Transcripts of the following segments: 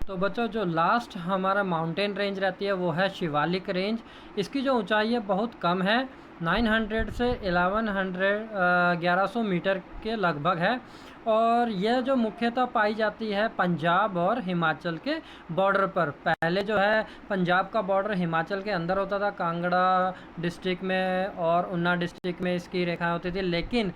तो बच्चों जो लास्ट हमारा माउंटेन रेंज रहती है वो है शिवालिक रेंज। इसकी जो ऊंचाई है बहुत कम है, 900 से 1100 मीटर के लगभग है। और यह जो मुख्यतः पाई जाती है पंजाब और हिमाचल के बॉर्डर पर। पहले जो है पंजाब का बॉर्डर हिमाचल के अंदर होता था, कांगड़ा डिस्ट्रिक्ट में और ऊना डिस्ट्रिक्ट में इसकी रेखाएं होती थी। लेकिन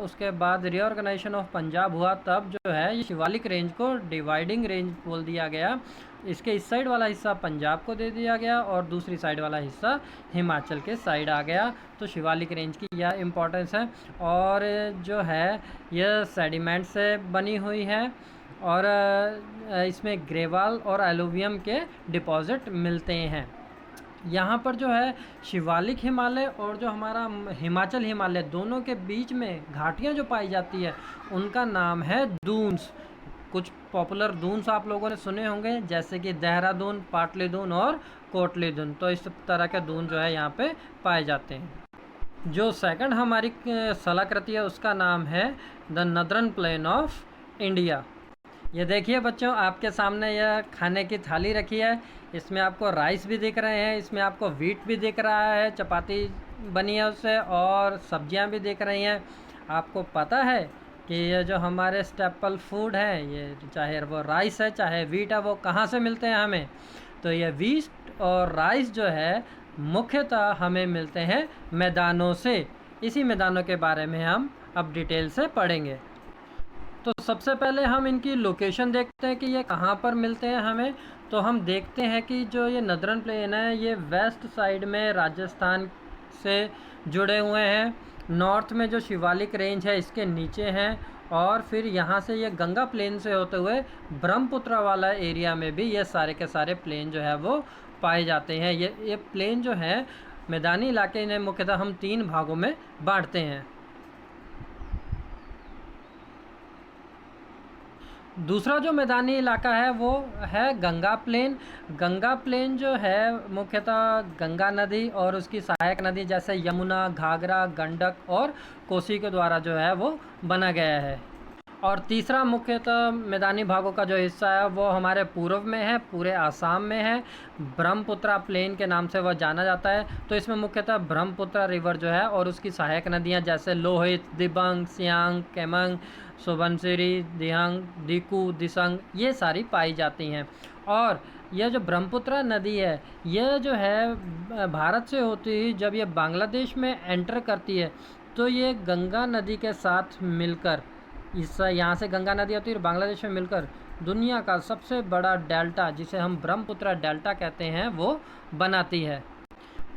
उसके बाद रीऑर्गेनाइजेशन ऑफ पंजाब हुआ, तब जो है ये शिवालिक रेंज को डिवाइडिंग रेंज बोल दिया गया। इसके इस साइड वाला हिस्सा पंजाब को दे दिया गया और दूसरी साइड वाला हिस्सा हिमाचल के साइड आ गया। तो शिवालिक रेंज की यह इम्पोर्टेंस है। और जो है यह सेडिमेंट से बनी हुई है और इसमें ग्रेवाल और एलुवियम के डिपॉजिट मिलते हैं। यहाँ पर जो है शिवालिक हिमालय और जो हमारा हिमाचल हिमालय, दोनों के बीच में घाटियाँ जो पाई जाती है उनका नाम है दून्स। कुछ पॉपुलर दून्स आप लोगों ने सुने होंगे, जैसे कि देहरादून, पाटली दून और कोटली दून। तो इस तरह के दून जो है यहाँ पे पाए जाते हैं। जो सेकंड हमारी स्थलाकृति है उसका नाम है the northern plane of India. ये देखिए बच्चों, आपके सामने यह खाने की थाली रखी है। इसमें आपको राइस भी दिख रहे हैं, इसमें आपको व्हीट भी दिख रहा है, चपाती बनी है उससे, और सब्जियां भी दिख रही हैं। आपको पता है कि ये जो हमारे स्टेपल फूड है, ये चाहे वो राइस है चाहे व्हीट है, वो कहाँ से मिलते हैं हमें? तो ये व्हीट और राइस जो है मुख्यतः हमें मिलते हैं मैदानों से। इसी मैदानों के बारे में हम अब डिटेल से पढ़ेंगे। तो सबसे पहले हम इनकी लोकेशन देखते हैं कि ये कहाँ पर मिलते हैं हमें। तो हम देखते हैं कि जो ये नदर्न प्लेन है ये वेस्ट साइड में राजस्थान से जुड़े हुए हैं। नॉर्थ में जो शिवालिक रेंज है इसके नीचे हैं, और फिर यहाँ से ये गंगा प्लेन से होते हुए ब्रह्मपुत्र वाला एरिया में भी ये सारे के सारे प्लेन जो है वो पाए जाते हैं। ये प्लेन जो है मैदानी इलाके ने मुख्यतः हम 3 भागों में बांटते हैं। दूसरा जो मैदानी इलाका है वो है गंगा प्लेन। गंगा प्लेन जो है मुख्यतः गंगा नदी और उसकी सहायक नदी जैसे यमुना, घाघरा, गंडक और कोसी के द्वारा जो है वो बना गया है। और तीसरा मुख्यतः मैदानी भागों का जो हिस्सा है वो हमारे पूर्व में है, पूरे आसाम में है। ब्रह्मपुत्र प्लेन के नाम से वह जाना जाता है। तो इसमें मुख्यतः ब्रह्मपुत्र रिवर जो है और उसकी सहायक नदियाँ जैसे लोहित, दिबांग, सियांग, केमंग, सुबनसिरी, दिहंग, दिकू, दिसंग, ये सारी पाई जाती हैं। और यह जो ब्रह्मपुत्र नदी है यह जो है भारत से होती हुई जब ये बांग्लादेश में एंटर करती है तो ये गंगा नदी के साथ मिलकर, इस यहाँ से गंगा नदी होती है और बांग्लादेश में मिलकर दुनिया का सबसे बड़ा डेल्टा, जिसे हम ब्रह्मपुत्र डेल्टा कहते हैं, वो बनाती है।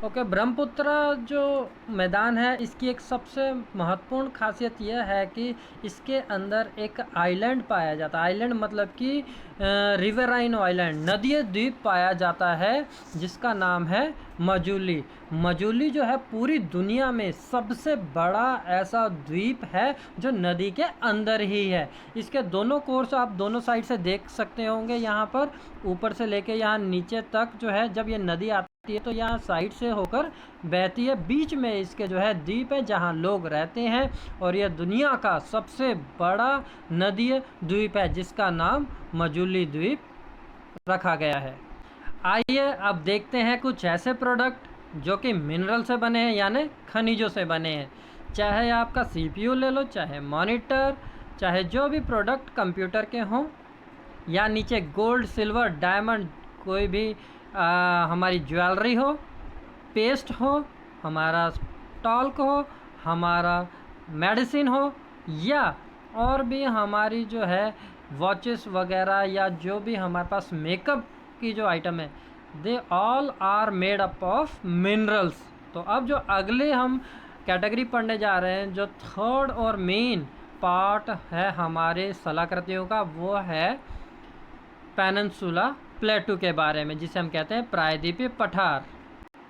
ओके, ब्रह्मपुत्र जो मैदान है इसकी एक सबसे महत्वपूर्ण खासियत यह है कि इसके अंदर एक आइलैंड पाया जाता है। आइलैंड मतलब कि रिवराइन आइलैंड, नदीय द्वीप पाया जाता है, जिसका नाम है मजूली। मजूली जो है पूरी दुनिया में सबसे बड़ा ऐसा द्वीप है जो नदी के अंदर ही है। इसके दोनों कोर्स आप दोनों साइड से देख सकते होंगे। यहाँ पर ऊपर से लेके यहाँ नीचे तक जो है जब ये नदी आती है तो यहाँ साइड से होकर बहती है। बीच में इसके जो है द्वीप है जहाँ लोग रहते हैं, और यह दुनिया का सबसे बड़ा नदीय द्वीप है जिसका नाम मजूली द्वीप रखा गया है। आइए अब देखते हैं कुछ ऐसे प्रोडक्ट जो कि मिनरल से बने हैं, यानी खनिजों से बने हैं। चाहे आपका सीपीयू ले लो, चाहे मॉनिटर, चाहे जो भी प्रोडक्ट कंप्यूटर के हों, या नीचे गोल्ड, सिल्वर, डायमंड, कोई भी हमारी ज्वेलरी हो, पेस्ट हो, हमारा टॉल्क हो, हमारा मेडिसिन हो, या और भी हमारी जो है वॉचेस वगैरह, या जो भी हमारे पास मेकअप की जो आइटम है, they all are made up of minerals. तो अब जो अगले हम कैटेगरी पढ़ने जा रहे हैं, जो थर्ड और मेन पार्ट है हमारे स्थलाकृतियों का, वो है पेनिनसुला प्लेटू के बारे में, जिसे हम कहते हैं प्रायद्वीपीय पठार।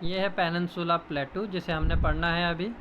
ये है पेनिनसुला प्लेटू जिसे हमने पढ़ना है अभी।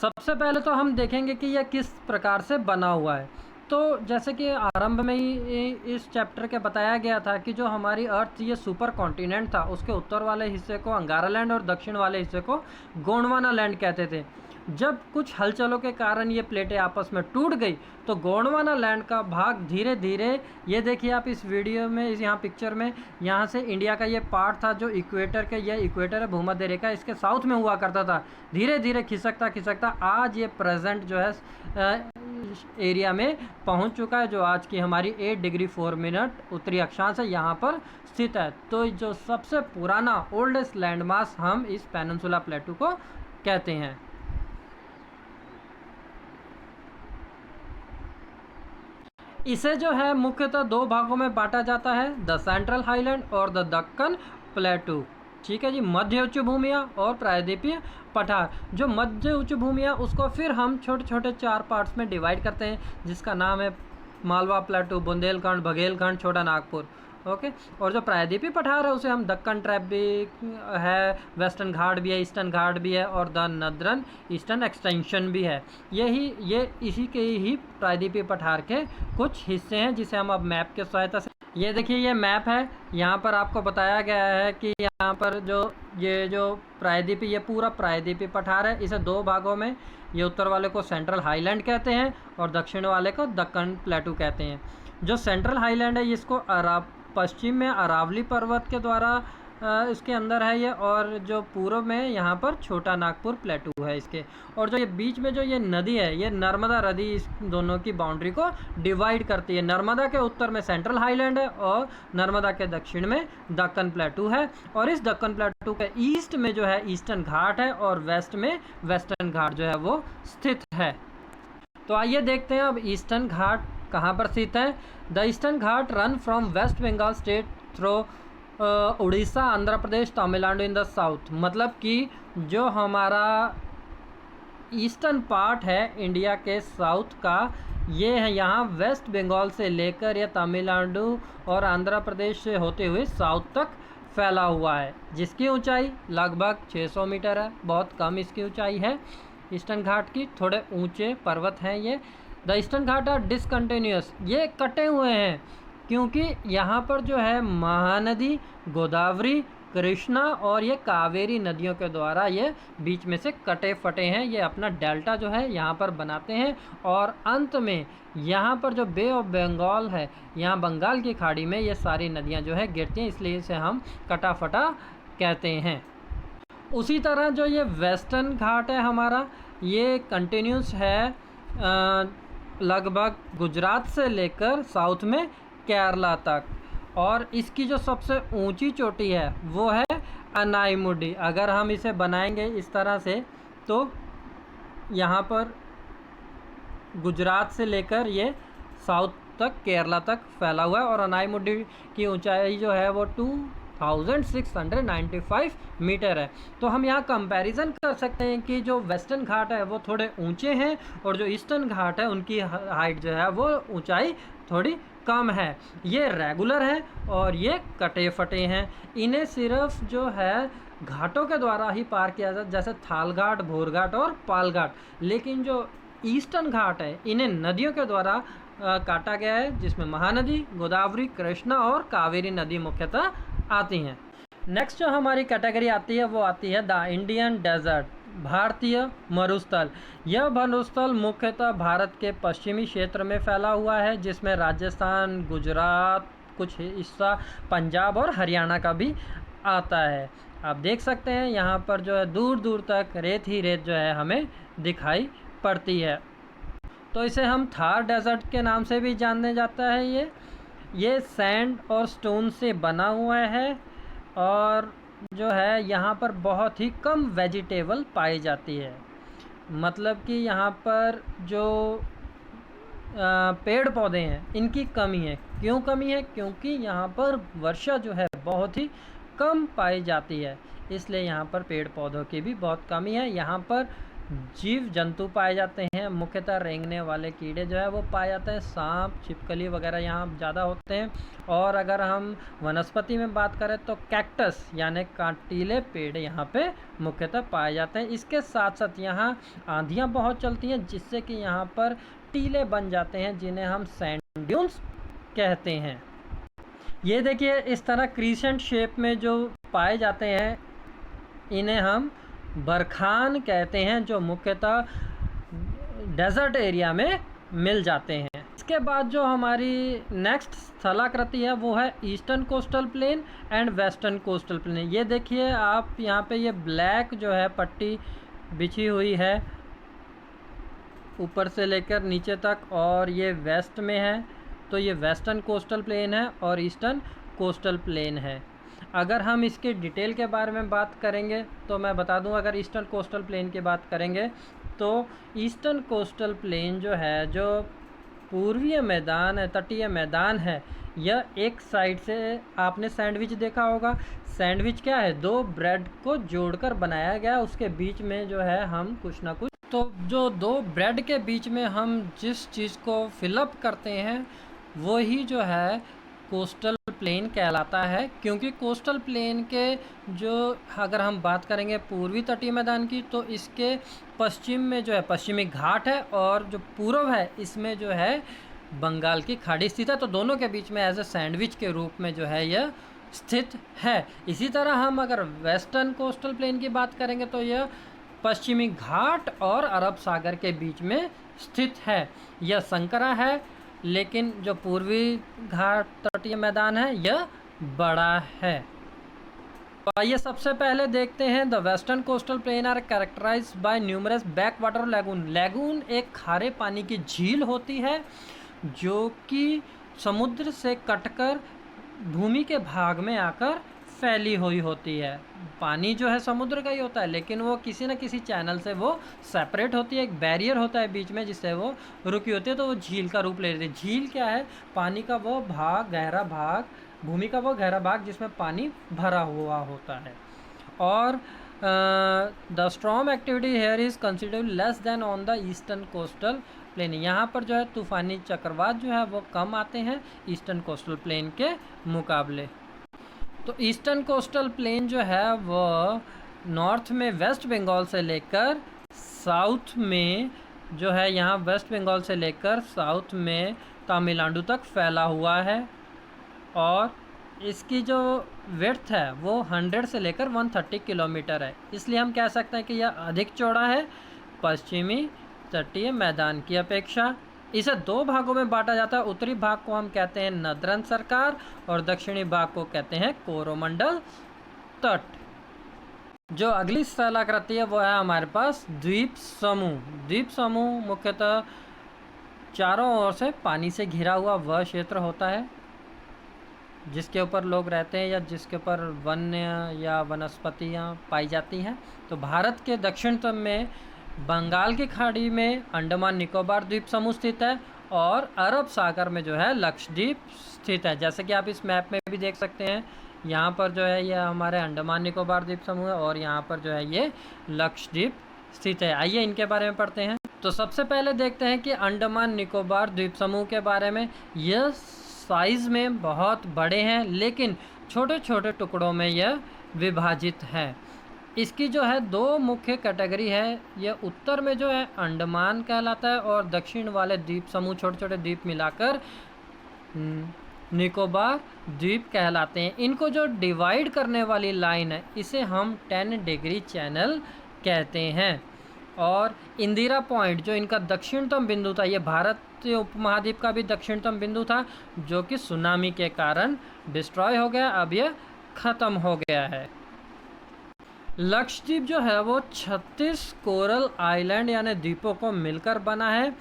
सबसे पहले तो हम देखेंगे कि यह किस प्रकार से बना हुआ है। तो जैसे कि आरंभ में ही इस चैप्टर के बताया गया था कि जो हमारी अर्थ ये सुपर कॉन्टिनेंट था, उसके उत्तर वाले हिस्से को अंगारा लैंड और दक्षिण वाले हिस्से को गोंडवाना लैंड कहते थे। जब कुछ हलचलों के कारण ये प्लेटें आपस में टूट गई तो गोंडवाना लैंड का भाग धीरे धीरे, ये देखिए आप इस वीडियो में, इस यहाँ पिक्चर में, यहाँ से इंडिया का ये पार्ट था जो इक्वेटर के, यह इक्वेटर है, भूमध्य रेखा इसके साउथ में हुआ करता था, धीरे धीरे खिसकता खिसकता आज ये प्रेजेंट जो है एरिया में पहुंच चुका है, जो आज की हमारी 8 डिग्री 4 मिनट उत्तरी अक्षांश है, यहाँ पर स्थित है। तो जो सबसे पुराना ओल्डेस्ट लैंडमास हम इस पेनिनसुला प्लेटू को कहते हैं। इसे जो है मुख्यतः दो भागों में बांटा जाता है, द सेंट्रल हाईलैंड और द दक्कन प्लेटू। ठीक है जी, मध्य उच्च भूमियाँ और प्रायद्वीपीय पठार। जो मध्य उच्च भूमियाँ उसको फिर हम छोटे छोटे 4 पार्ट्स में डिवाइड करते हैं, जिसका नाम है मालवा प्लेटू, बुंदेलखंड, बघेलखंड, छोटा नागपुर। ओके, और जो प्रायद्वीपीय पठार है उसे हम दक्कन ट्रैप भी है, वेस्टर्न घाट भी है, ईस्टर्न घाट भी है और द नदरन ईस्टर्न एक्सटेंशन भी है। ये इसी के ही प्रायद्वीपीय पठार के कुछ हिस्से हैं, जिसे हम अब मैप के सहायता से, ये देखिए ये मैप है, यहाँ पर आपको बताया गया है कि यहाँ पर जो प्रायद्वीपीय, ये पूरा प्रायद्वीपीय पठार है, इसे 2 भागों में, ये उत्तर वाले को सेंट्रल हाईलैंड कहते हैं और दक्षिण वाले को दक्कन प्लेटू कहते हैं। जो सेंट्रल हाईलैंड है इसको पश्चिम में अरावली पर्वत के द्वारा इसके अंदर है ये, और जो पूर्व में यहाँ पर छोटा नागपुर प्लेटू है इसके, और जो ये बीच में जो ये नदी है, ये नर्मदा नदी इस दोनों की बाउंड्री को डिवाइड करती है। नर्मदा के उत्तर में सेंट्रल हाईलैंड है और नर्मदा के दक्षिण में दक्कन प्लेटू है, और इस दक्कन प्लेटू के ईस्ट में जो है ईस्टर्न घाट है और वेस्ट में वेस्टर्न घाट जो है वो स्थित है। तो आइए देखते हैं अब ईस्टर्न घाट कहाँ पर स्थित है। The Eastern Ghat run from West Bengal state through Orissa, Andhra Pradesh, Tamil Nadu in the south. मतलब कि जो हमारा ईस्टर्न पार्ट है इंडिया के साउथ का, ये है यहाँ वेस्ट बंगाल से लेकर या तमिलनाडु और आंध्र प्रदेश से होते हुए साउथ तक फैला हुआ है, जिसकी ऊंचाई लगभग 600 मीटर है। बहुत कम इसकी ऊंचाई है ईस्टर्न घाट की, थोड़े ऊंचे पर्वत हैं ये। The Eastern Ghat are discontinuous, ये कटे हुए हैं क्योंकि यहाँ पर जो है महानदी, गोदावरी, कृष्णा और ये कावेरी नदियों के द्वारा ये बीच में से कटे फटे हैं, ये अपना डेल्टा जो है यहाँ पर बनाते हैं, और अंत में यहाँ पर जो बे ऑफ बंगाल है, यहाँ बंगाल की खाड़ी में ये सारी नदियाँ जो है गिरती हैं, इसलिए इसे हम कटा फटा कहते हैं। उसी तरह जो ये वेस्टर्न घाट है हमारा, ये कंटिन्यूस है लगभग गुजरात से लेकर साउथ में केरला तक, और इसकी जो सबसे ऊंची चोटी है वो है अनाईमुडी। अगर हम इसे बनाएंगे इस तरह से तो यहाँ पर गुजरात से लेकर ये साउथ तक, केरला तक फैला हुआ है, और अनाईमुडी की ऊंचाई जो है वो 2695 मीटर है। तो हम यहाँ कंपैरिजन कर सकते हैं कि जो वेस्टर्न घाट है वो थोड़े ऊंचे हैं, और जो ईस्टर्न घाट है उनकी हाइट जो है वो ऊंचाई थोड़ी कम है। ये रेगुलर है और ये कटे फटे हैं। इन्हें सिर्फ जो है घाटों के द्वारा ही पार किया जाता है, जैसे थाल घाट, भोर घाट और पाल घाट। लेकिन जो ईस्टर्न घाट है इन्हें नदियों के द्वारा काटा गया है, जिसमें महानदी, गोदावरी, कृष्णा और कावेरी नदी मुख्यतः आती हैं। नेक्स्ट जो हमारी कैटेगरी आती है वो आती है द इंडियन डेजर्ट, भारतीय मरुस्थल। यह मरुस्थल मुख्यतः भारत के पश्चिमी क्षेत्र में फैला हुआ है, जिसमें राजस्थान, गुजरात, कुछ हिस्सा पंजाब और हरियाणा का भी आता है। आप देख सकते हैं यहाँ पर जो है दूर दूर तक रेत ही रेत जो है हमें दिखाई पड़ती है। तो इसे हम थार डेजर्ट के नाम से भी जाने जाता है। ये सैंड और स्टोन से बना हुआ है, और जो है यहाँ पर बहुत ही कम वेजिटेबल पाई जाती है। मतलब कि यहाँ पर जो पेड़ पौधे हैं इनकी कमी है। क्यों कमी है? क्योंकि यहाँ पर वर्षा जो है बहुत ही कम पाई जाती है, इसलिए यहाँ पर पेड़ पौधों की भी बहुत कमी है। यहाँ पर जीव जंतु पाए जाते हैं, मुख्यतः रेंगने वाले कीड़े जो है वो पाए जाते हैं, सांप, छिपकली वगैरह यहाँ ज़्यादा होते हैं। और अगर हम वनस्पति में बात करें तो कैक्टस यानी कांटीले पेड़ यहाँ पे मुख्यतः पाए जाते हैं। इसके साथ साथ यहाँ आंधियाँ बहुत चलती हैं, जिससे कि यहाँ पर टीले बन जाते हैं, जिन्हें हम सैंड ड्यून्स कहते हैं। ये देखिए इस तरह क्रीसेंट शेप में जो पाए जाते हैं, इन्हें हम बरखान कहते हैं, जो मुख्यतः डेजर्ट एरिया में मिल जाते हैं। इसके बाद जो हमारी नेक्स्ट स्थलाकृति है वो है eastern coastal plain and western coastal plane. ये देखिए आप यहाँ पे ये ब्लैक जो है पट्टी बिछी हुई है ऊपर से लेकर नीचे तक, और ये वेस्ट में है, तो ये वेस्टर्न कोस्टल प्लेन है और ईस्टर्न कोस्टल प्लेन है। अगर हम इसके डिटेल के बारे में बात करेंगे तो मैं बता दूं, अगर ईस्टर्न कोस्टल प्लेन की बात करेंगे तो ईस्टर्न कोस्टल प्लेन जो है, जो पूर्वीय मैदान है, तटीय मैदान है, यह एक साइड से आपने सैंडविच देखा होगा। सैंडविच क्या है, दो ब्रेड को जोड़कर बनाया गया, उसके बीच में जो है हम कुछ ना कुछ, तो जो दो ब्रेड के बीच में हम जिस चीज़ को फिलअप करते हैं वो ही जो है कोस्टल प्लेन कहलाता है। क्योंकि कोस्टल प्लेन के जो, अगर हम बात करेंगे पूर्वी तटीय मैदान की, तो इसके पश्चिम में जो है पश्चिमी घाट है, और जो पूर्व है इसमें जो है बंगाल की खाड़ी स्थित है। तो दोनों के बीच में एज ए सैंडविच के रूप में जो है यह स्थित है। इसी तरह हम अगर वेस्टर्न कोस्टल प्लेन की बात करेंगे तो यह पश्चिमी घाट और अरब सागर के बीच में स्थित है। यह संकरा है, लेकिन जो पूर्वी घाट तटीय मैदान है यह बड़ा है। तो आइए सबसे पहले देखते हैं, the western coastal plain are characterize by numerous back water lagoon. Lagoon एक खारे पानी की झील होती है जो कि समुद्र से कटकर भूमि के भाग में आकर फैली हुई होती है। पानी जो है समुद्र का ही होता है, लेकिन वो किसी न किसी चैनल से वो सेपरेट होती है, एक बैरियर होता है बीच में जिससे वो रुकी होती है, तो वो झील का रूप ले लेती है। झील क्या है, पानी का वो भाग, गहरा भाग, भूमि का वो गहरा भाग जिसमें पानी भरा हुआ होता है। और the storm activity here is considerably less than on the eastern coastal plain. यहाँ पर जो है तूफ़ानी चक्रवात जो है वो कम आते हैं ईस्टर्न कोस्टल प्लेन के मुकाबले। तो ईस्टर्न कोस्टल प्लेन जो है वो नॉर्थ में वेस्ट बंगाल से लेकर साउथ में जो है, यहाँ वेस्ट बंगाल से लेकर साउथ में तमिलनाडु तक फैला हुआ है, और इसकी जो विड्थ है वो 100 से लेकर 130 किलोमीटर है। इसलिए हम कह सकते हैं कि यह अधिक चौड़ा है पश्चिमी तटीय मैदान की अपेक्षा। इसे दो भागों में बांटा जाता है। उत्तरी भाग को हम कहते हैं नदरन सरकार और दक्षिणी भाग को कहते हैं कोरोमंडल तट। जो अगली स्थलाकृति है वो है हमारे पास द्वीप समूह। द्वीप समूह मुख्यतः चारों ओर से पानी से घिरा हुआ वह क्षेत्र होता है जिसके ऊपर लोग रहते हैं या जिसके ऊपर वन्य या वनस्पतियाँ पाई जाती हैं। तो भारत के दक्षिणतम में बंगाल की खाड़ी में अंडमान निकोबार द्वीप समूह स्थित है, और अरब सागर में जो है लक्षद्वीप स्थित है। जैसे कि आप इस मैप में भी देख सकते हैं, यहाँ पर जो है यह हमारे अंडमान निकोबार द्वीप समूह है और यहाँ पर जो है ये लक्षद्वीप स्थित है। आइए इनके बारे में पढ़ते हैं। तो सबसे पहले देखते हैं कि अंडमान निकोबार द्वीप समूह के बारे में। यह साइज़ में बहुत बड़े हैं, लेकिन छोटे छोटे टुकड़ों में यह विभाजित है। इसकी जो है दो मुख्य कैटेगरी है। यह उत्तर में जो है अंडमान कहलाता है, और दक्षिण वाले द्वीप समूह, छोटे छोटे द्वीप मिलाकर निकोबार द्वीप कहलाते हैं। इनको जो डिवाइड करने वाली लाइन है इसे हम 10 डिग्री चैनल कहते हैं। और इंदिरा पॉइंट जो इनका दक्षिणतम बिंदु था, ये भारतीय उपमहाद्वीप का भी दक्षिणतम बिंदु था, जो कि सुनामी के कारण डिस्ट्रॉय हो गया, अब यह ख़त्म हो गया है। लक्षद्वीप जो है वो 36 कोरल आइलैंड यानी द्वीपों को मिलकर बना है,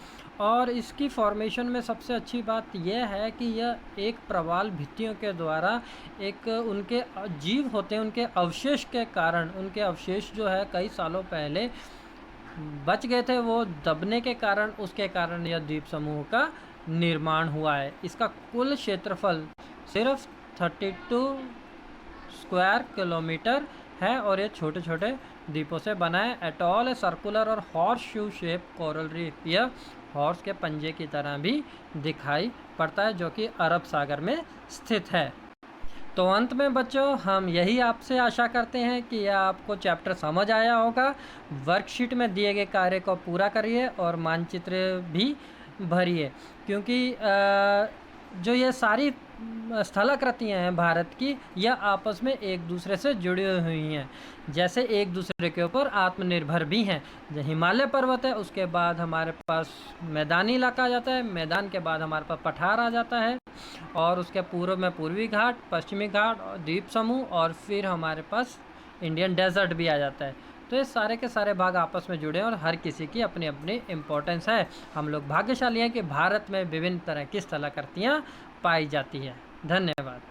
और इसकी फॉर्मेशन में सबसे अच्छी बात यह है कि यह एक प्रवाल भित्तियों के द्वारा, एक उनके जीव होते हैं उनके अवशेष के कारण, उनके अवशेष जो है कई सालों पहले बच गए थे, वो दबने के कारण, उसके कारण यह द्वीप समूह का निर्माण हुआ है। इसका कुल क्षेत्रफल सिर्फ 32 स्क्वायर किलोमीटर है, और ये छोटे छोटे द्वीपों से बना है। एटॉल है सर्कुलर और horse shoe shape coral reef, यह हॉर्स के पंजे की तरह भी दिखाई पड़ता है, जो कि अरब सागर में स्थित है। तो अंत में बच्चों हम यही आपसे आशा करते हैं कि यह आपको चैप्टर समझ आया होगा। वर्कशीट में दिए गए कार्य को पूरा करिए और मानचित्र भी भरिए, क्योंकि जो ये सारी स्थलाकृतियाँ हैं भारत की, यह आपस में एक दूसरे से जुड़ी हुई हैं, जैसे एक दूसरे के ऊपर आत्मनिर्भर भी हैं। जो हिमालय पर्वत है, उसके बाद हमारे पास मैदानी इलाका आ जाता है, मैदान के बाद हमारे पास पठार आ जाता है, और उसके पूर्व में पूर्वी घाट, पश्चिमी घाट और द्वीप समूह, और फिर हमारे पास इंडियन डेजर्ट भी आ जाता है। तो ये सारे के सारे भाग आपस में जुड़े हैं और हर किसी की अपनी अपनी इम्पोर्टेंस है। हम लोग भाग्यशाली हैं कि भारत में विभिन्न तरह की स्थलाकृतियाँ पाई जाती है। धन्यवाद।